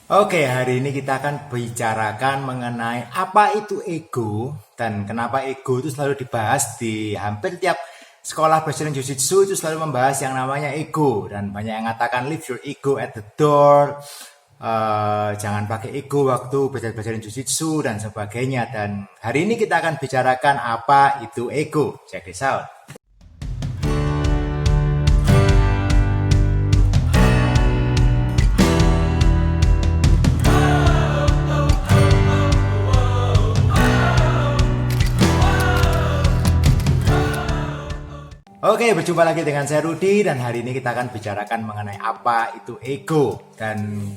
Oke, hari ini kita akan bicarakan mengenai apa itu ego dan kenapa ego itu selalu dibahas di hampir tiap sekolah Brazilian Jiu-Jitsu itu selalu membahas yang namanya ego dan banyak yang mengatakan leave your ego at the door, jangan pakai ego waktu belajar Brazilian Jiu-Jitsu dan sebagainya. Dan hari ini kita akan bicarakan apa itu ego. Check this out. Oke, berjumpa lagi dengan saya Rudi dan hari ini kita akan bicarakan mengenai apa itu ego. Dan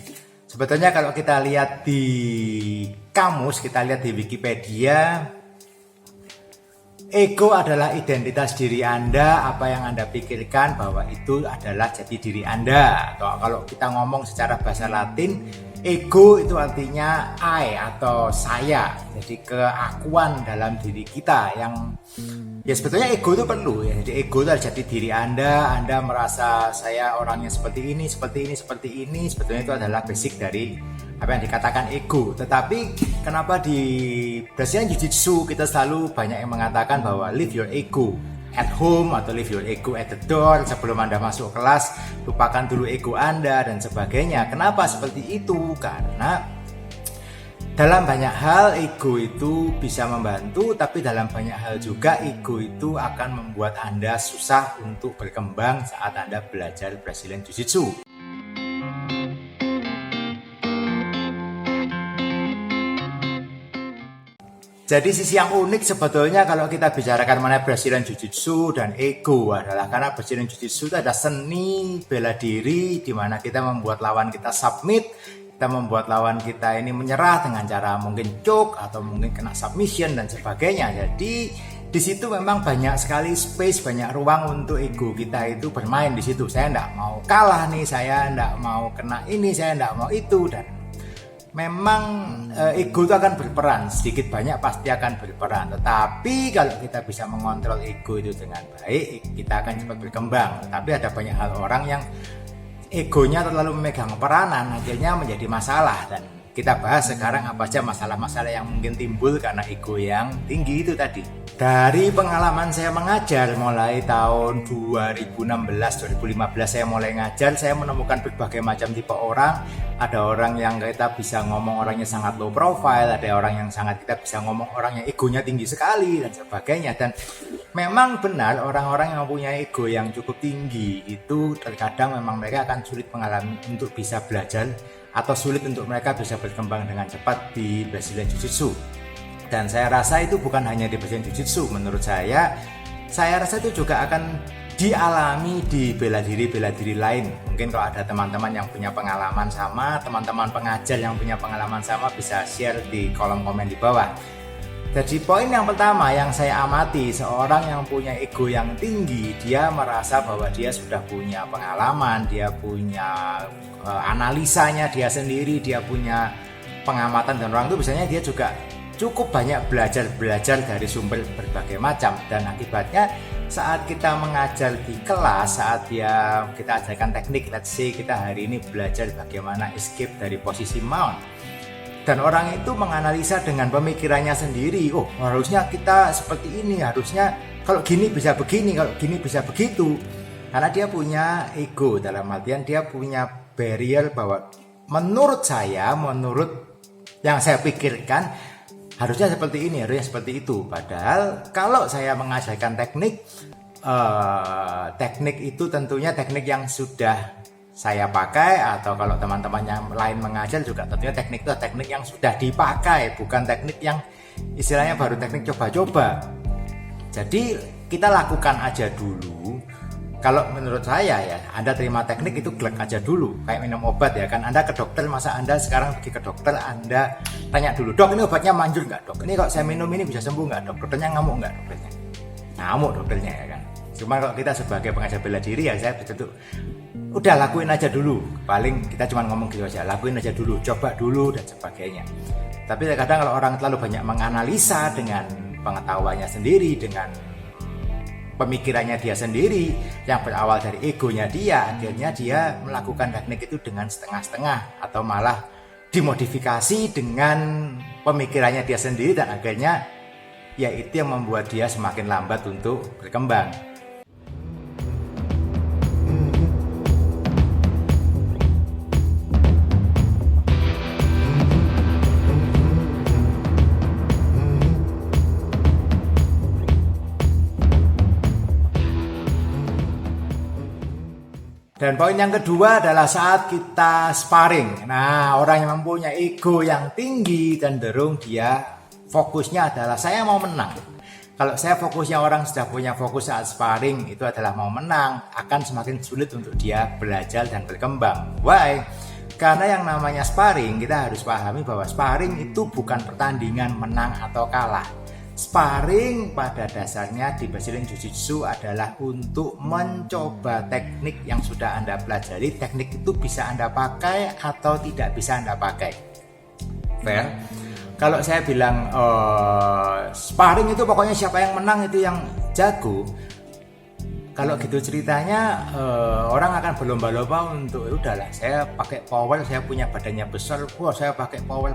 sebetulnya kalau kita lihat di kamus, kita lihat di Wikipedia, ego adalah identitas diri Anda, apa yang Anda pikirkan bahwa itu adalah jati diri Anda. Atau kalau kita ngomong secara bahasa Latin, ego itu artinya I atau saya. Jadi keakuan dalam diri kita yang ya sebetulnya ego itu perlu ya. Jadi ego itu adalah jati diri Anda merasa saya orangnya seperti ini, seperti ini, seperti ini. Sebetulnya itu adalah basic dari apa yang dikatakan ego. Tetapi kenapa di Brazilian Jiu-Jitsu kita selalu banyak yang mengatakan bahwa leave your ego at home atau leave your ego at the door, sebelum Anda masuk kelas lupakan dulu ego Anda dan sebagainya. Kenapa seperti itu? Karena dalam banyak hal ego itu bisa membantu, tapi dalam banyak hal juga ego itu akan membuat Anda susah untuk berkembang saat Anda belajar Brazilian Jiu-Jitsu. Jadi sisi yang unik sebetulnya kalau kita bicarakan mengenai Brazilian Jiu-Jitsu dan ego adalah karena Brazilian Jiu-Jitsu itu ada seni bela diri di mana kita membuat lawan kita submit, kita membuat lawan kita ini menyerah dengan cara mungkin choke atau mungkin kena submission dan sebagainya. Jadi di situ memang banyak sekali space, banyak ruang untuk ego kita itu bermain di situ. Saya enggak mau kalah nih, saya enggak mau kena ini, saya enggak mau itu, dan memang ego itu akan berperan, sedikit banyak pasti akan berperan. Tetapi kalau kita bisa mengontrol ego itu dengan baik, kita akan cepat berkembang. Tapi ada banyak hal orang yang egonya terlalu memegang peranan, akhirnya menjadi masalah. Dan kita bahas sekarang apa saja masalah-masalah yang mungkin timbul karena ego yang tinggi itu tadi. Dari pengalaman saya mengajar mulai tahun 2016-2015 saya mulai ngajar, saya menemukan berbagai macam tipe orang. Ada orang yang kita bisa ngomong orangnya sangat low profile, ada orang yang sangat kita bisa ngomong orang yang egonya tinggi sekali dan sebagainya. Dan memang benar orang-orang yang punya ego yang cukup tinggi itu terkadang memang mereka akan sulit mengalami untuk bisa belajar atau sulit untuk mereka bisa berkembang dengan cepat di Brazilian Jiu-Jitsu. Dan saya rasa itu bukan hanya di Brazilian Jiu-Jitsu, menurut saya rasa itu juga akan dialami di bela diri lain. Mungkin kalau ada teman-teman yang punya pengalaman sama, teman-teman pengajar yang punya pengalaman sama bisa share di kolom komen di bawah. Jadi poin yang pertama yang saya amati, seorang yang punya ego yang tinggi, dia merasa bahwa dia sudah punya pengalaman, dia punya analisanya dia sendiri, dia punya pengamatan, dan orang itu biasanya dia juga cukup banyak belajar dari sumber berbagai macam. Dan akibatnya saat kita mengajar di kelas, saat kita ajarkan teknik, let's say kita hari ini belajar bagaimana escape dari posisi mount, dan orang itu menganalisa dengan pemikirannya sendiri, oh harusnya kita seperti ini, harusnya kalau gini bisa begini, kalau gini bisa begitu. Karena dia punya ego, dalam artian dia punya barrier bahwa menurut yang saya pikirkan harusnya seperti ini, harusnya seperti itu. Padahal kalau saya mengajarkan teknik itu tentunya teknik yang sudah saya pakai, atau kalau teman-teman yang lain mengajar juga tentunya teknik itu teknik yang sudah dipakai, bukan teknik yang istilahnya baru teknik coba-coba. Jadi kita lakukan aja dulu. Kalau menurut saya ya, Anda terima teknik itu glek aja dulu, kayak minum obat ya kan. Anda ke dokter, masa Anda sekarang pergi ke dokter, Anda tanya dulu, dok ini obatnya manjur nggak dok? Ini kalau saya minum ini bisa sembuh nggak dok? Dokternya ngamuk nggak dokternya? Ngamuk dokternya ya kan. Cuma kalau kita sebagai pengajar bela diri ya saya betul udah lakuin aja dulu. Paling kita cuma ngomong gitu aja, lakuin aja dulu, coba dulu dan sebagainya. Tapi kadang kalau orang terlalu banyak menganalisa dengan pengetahuannya sendiri, dengan pemikirannya dia sendiri yang berawal dari egonya dia, akhirnya dia melakukan teknik itu dengan setengah-setengah atau malah dimodifikasi dengan pemikirannya dia sendiri, dan akhirnya ya itu yang membuat dia semakin lambat untuk berkembang. Dan poin yang kedua adalah saat kita sparring. Nah, orang yang mempunyai ego yang tinggi cenderung dia fokusnya adalah saya mau menang. Kalau saya fokusnya, orang sudah punya fokus saat sparring itu adalah mau menang, akan semakin sulit untuk dia belajar dan berkembang. Why? Karena yang namanya sparring, kita harus pahami bahwa sparring itu bukan pertandingan menang atau kalah. Sparring pada dasarnya di Brazilian Jiu-Jitsu adalah untuk mencoba teknik yang sudah Anda pelajari. Teknik itu bisa Anda pakai atau tidak bisa Anda pakai. Fair? Kalau saya bilang sparring itu pokoknya siapa yang menang itu yang jago. Kalau gitu ceritanya orang akan berlomba-lomba untuk udahlah saya pakai power, saya punya badannya besar, wah saya pakai power.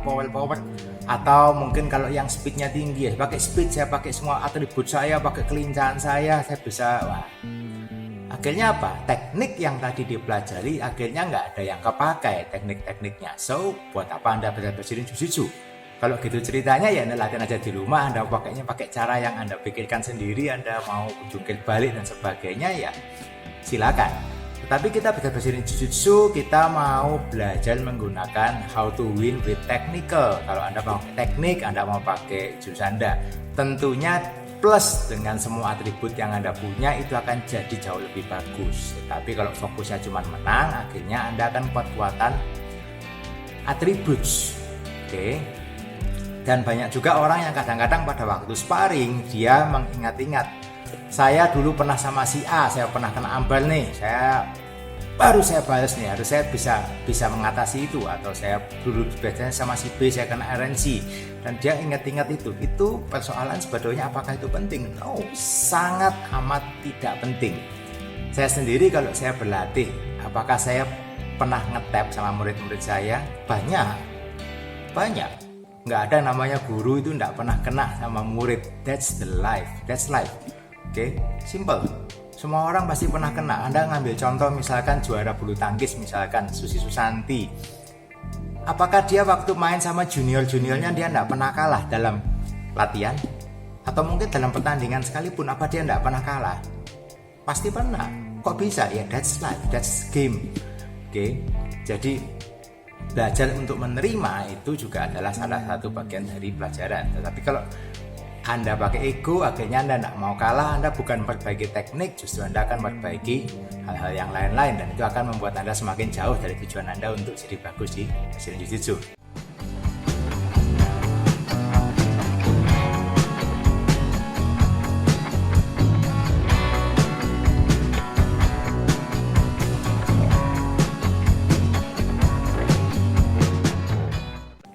Atau mungkin kalau yang speednya tinggi, ya pakai speed, saya pakai semua atribut saya, pakai kelincahan saya bisa. Wah. Akhirnya apa? Teknik yang tadi dipelajari akhirnya nggak ada yang kepakai teknik-tekniknya. So buat apa Anda belajar Jiu-Jitsu? Kalau gitu ceritanya ya Anda latihan aja di rumah, Anda pakainya pakai cara yang Anda pikirkan sendiri, Anda mau jungkir balik dan sebagainya ya silakan. Tetapi kita belajar Jiu-Jitsu, kita mau belajar menggunakan how to win with technical. Kalau Anda mau teknik, Anda mau pakai jurus Anda, tentunya plus dengan semua atribut yang Anda punya itu akan jadi jauh lebih bagus. Tetapi kalau fokusnya cuma menang, akhirnya Anda akan kuat-kuatan atribut. Oke. Dan banyak juga orang yang kadang-kadang pada waktu sparring dia mengingat-ingat, saya dulu pernah sama si A, saya pernah kena ambal nih, saya balas nih, harus saya bisa mengatasi itu. Atau saya dulu biasanya sama si B, saya kena RNC, dan dia ingat-ingat itu persoalan sebetulnya apakah itu penting? No, sangat amat tidak penting. Saya sendiri kalau saya berlatih, apakah saya pernah ngetap sama murid-murid saya? Banyak. Nggak ada namanya guru itu nggak pernah kena sama murid. That's life. Oke, simple. Semua orang pasti pernah kena. Anda ngambil contoh misalkan juara bulu tangkis, misalkan Susi Susanti. Apakah dia waktu main sama juniornya dia nggak pernah kalah dalam latihan? Atau mungkin dalam pertandingan sekalipun, apa dia nggak pernah kalah? Pasti pernah. Kok bisa? Ya that's life, that's game. Oke, jadi belajar untuk menerima itu juga adalah salah satu bagian dari pelajaran. Tetapi kalau Anda pakai ego, akhirnya Anda tidak mau kalah, Anda bukan memperbaiki teknik, justru Anda akan memperbaiki hal-hal yang lain-lain, dan itu akan membuat Anda semakin jauh dari tujuan Anda untuk jadi bagus di Brazilian Jiu-Jitsu.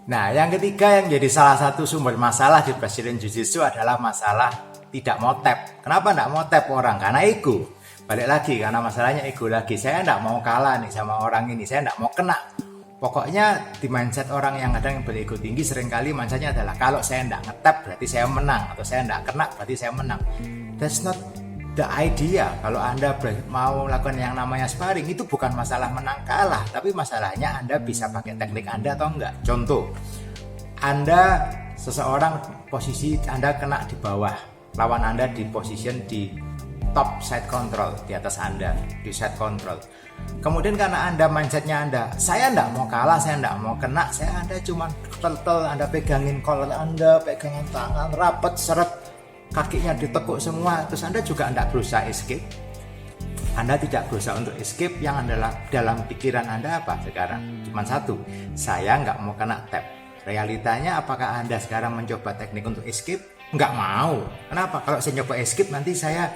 Nah, yang ketiga yang jadi salah satu sumber masalah di Brazilian Jiu-Jitsu adalah masalah tidak mau tap. Kenapa tidak mau tap orang? Karena ego. Balik lagi, karena masalahnya ego lagi. Saya tidak mau kalah nih sama orang ini, saya tidak mau kena. Pokoknya di mindset orang yang kadang yang berego tinggi, seringkali mindsetnya adalah kalau saya tidak ngetap berarti saya menang, atau saya tidak kena berarti saya menang. That's not the idea. Kalau Anda mau melakukan yang namanya sparring, itu bukan masalah menang kalah, tapi masalahnya Anda bisa pakai teknik Anda atau enggak. Contoh, Anda seseorang posisi Anda kena di bawah, lawan Anda di position di top side control, di atas Anda di side control. Kemudian karena Anda mindsetnya Anda, saya enggak mau kalah, saya enggak mau kena, Anda cuma turtle, Anda pegangin collar Anda, pegangin tangan rapat, seret, kakinya ditekuk semua, terus Anda juga tidak berusaha escape. Anda tidak berusaha untuk escape. Yang adalah dalam pikiran Anda apa sekarang? Cuma satu, saya nggak mau kena tap. Realitanya apakah Anda sekarang mencoba teknik untuk escape? Nggak mau. Kenapa? Kalau saya coba escape nanti saya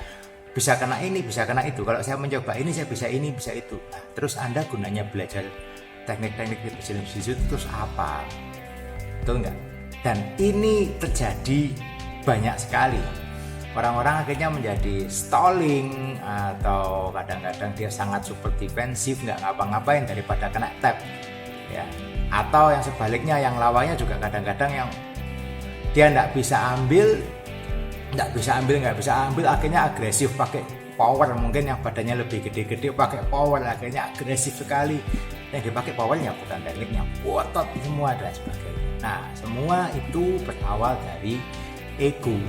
bisa kena ini, bisa kena itu. Kalau saya mencoba ini, saya bisa ini, bisa itu. Nah, terus Anda gunanya belajar teknik-teknik di Brazilian Jiu-Jitsu terus apa? Betul nggak? Dan ini terjadi banyak sekali. Orang-orang akhirnya menjadi stalling, atau kadang-kadang dia sangat super defensif, nggak ngapa-ngapain daripada kena tap. Ya, Atau yang sebaliknya, yang lawannya juga kadang-kadang yang dia nggak bisa ambil, akhirnya agresif pakai power. Mungkin yang badannya lebih gede-gede pakai power, akhirnya agresif sekali. Yang dipakai powernya bukan tekniknya, otot semua dan sebagainya. Nah, semua itu berawal dari ego.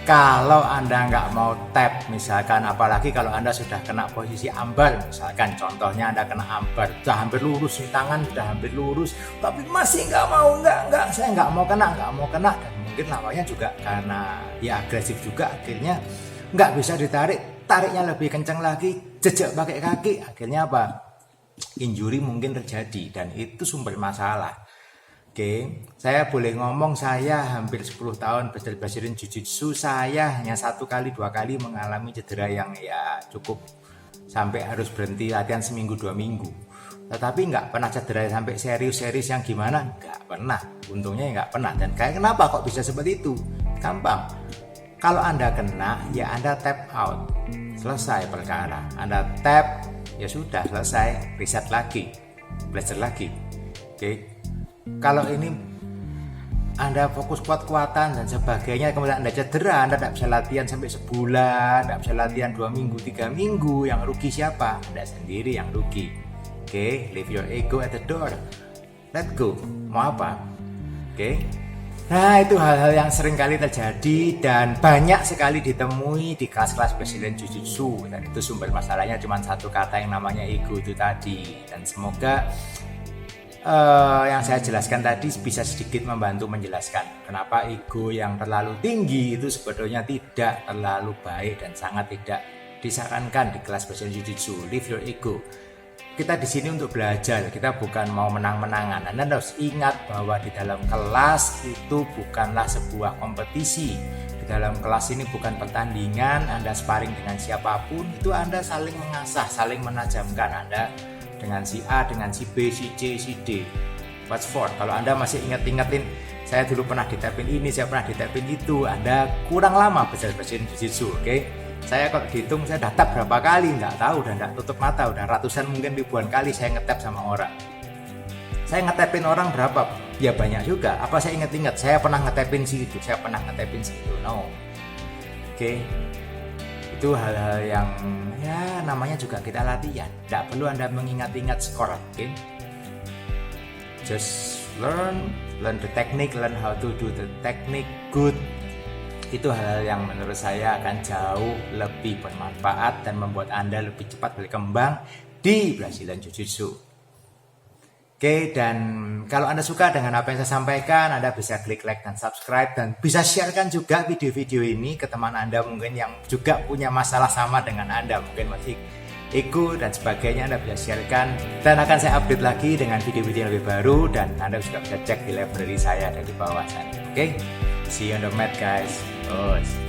Kalau Anda nggak mau tap, misalkan, apalagi kalau Anda sudah kena posisi ambar, misalkan contohnya Anda kena ambar, sudah hampir lurus nih, tangan sudah hampir lurus, tapi masih nggak mau, saya nggak mau kena, dan mungkin lawannya juga karena ya agresif juga, akhirnya nggak bisa ditarik, tariknya lebih kencang lagi, jejak pakai kaki, akhirnya apa? Injury mungkin terjadi, dan itu sumber masalah. Oke, saya boleh ngomong, saya hampir 10 tahun belajar Jiu-Jitsu, saya hanya 1 kali 2 kali mengalami cedera yang ya cukup sampai harus berhenti latihan seminggu 2 minggu. Tetapi nggak pernah cedera sampai serius yang gimana, nggak pernah. Untungnya nggak pernah. Dan kayak kenapa kok bisa seperti itu? Gampang. Kalau Anda kena, ya Anda tap out, selesai perkara. Anda tap, ya sudah selesai, reset lagi, belajar lagi. Oke. Kalau ini Anda fokus kuat-kuatan dan sebagainya, kemudian Anda cedera, Anda tidak bisa latihan sampai sebulan, tidak bisa latihan 2 minggu, 3 minggu, yang rugi siapa? Anda sendiri yang rugi. Oke, leave your ego at the door, let go. Mau apa? Oke. Nah, itu hal-hal yang sering kali terjadi dan banyak sekali ditemui di kelas-kelas Brazilian Jiu-Jitsu, dan itu sumber masalahnya cuma satu kata yang namanya ego itu tadi. Dan semoga yang saya jelaskan tadi bisa sedikit membantu menjelaskan kenapa ego yang terlalu tinggi itu sebetulnya tidak terlalu baik dan sangat tidak disarankan di kelas Brazilian Jiu-Jitsu. Leave your ego. Kita di sini untuk belajar, kita bukan mau menang-menangan. Anda harus ingat bahwa di dalam kelas itu bukanlah sebuah kompetisi. Di dalam kelas ini bukan pertandingan, Anda sparring dengan siapapun, itu Anda saling mengasah, saling menajamkan. Anda dengan si A, dengan si B, si C, si D. What's for? Kalau Anda masih ingetin, saya dulu pernah ditapin ini, saya pernah ditapin itu, Anda kurang lama belajar Jiu-Jitsu, oke? Saya kalau dihitung, saya udah tap berapa kali, nggak tahu, udah nggak tutup mata, udah ratusan mungkin ribuan kali saya ngetap sama orang. Saya ngetapin orang berapa? Ya banyak juga. Apa saya inget-inget? Saya pernah ngetapin si itu, saya pernah ngetapin si itu. No. Oke. Itu hal-hal yang ya namanya juga kita latihan. Tidak perlu Anda mengingat-ingat skor, oke? Just learn the technique, learn how to do the technique good. Itu hal-hal yang menurut saya akan jauh lebih bermanfaat dan membuat Anda lebih cepat berkembang di Brazilian Jiu-Jitsu. Oke, dan kalau Anda suka dengan apa yang saya sampaikan, Anda bisa klik like dan subscribe, dan bisa sharekan juga video-video ini ke teman Anda mungkin yang juga punya masalah sama dengan Anda, mungkin masih ego dan sebagainya. Anda bisa sharekan, dan akan saya update lagi dengan video-video yang lebih baru, dan Anda juga bisa cek di library saya ada di bawah sana. Oke, see you on the mat guys. Bos.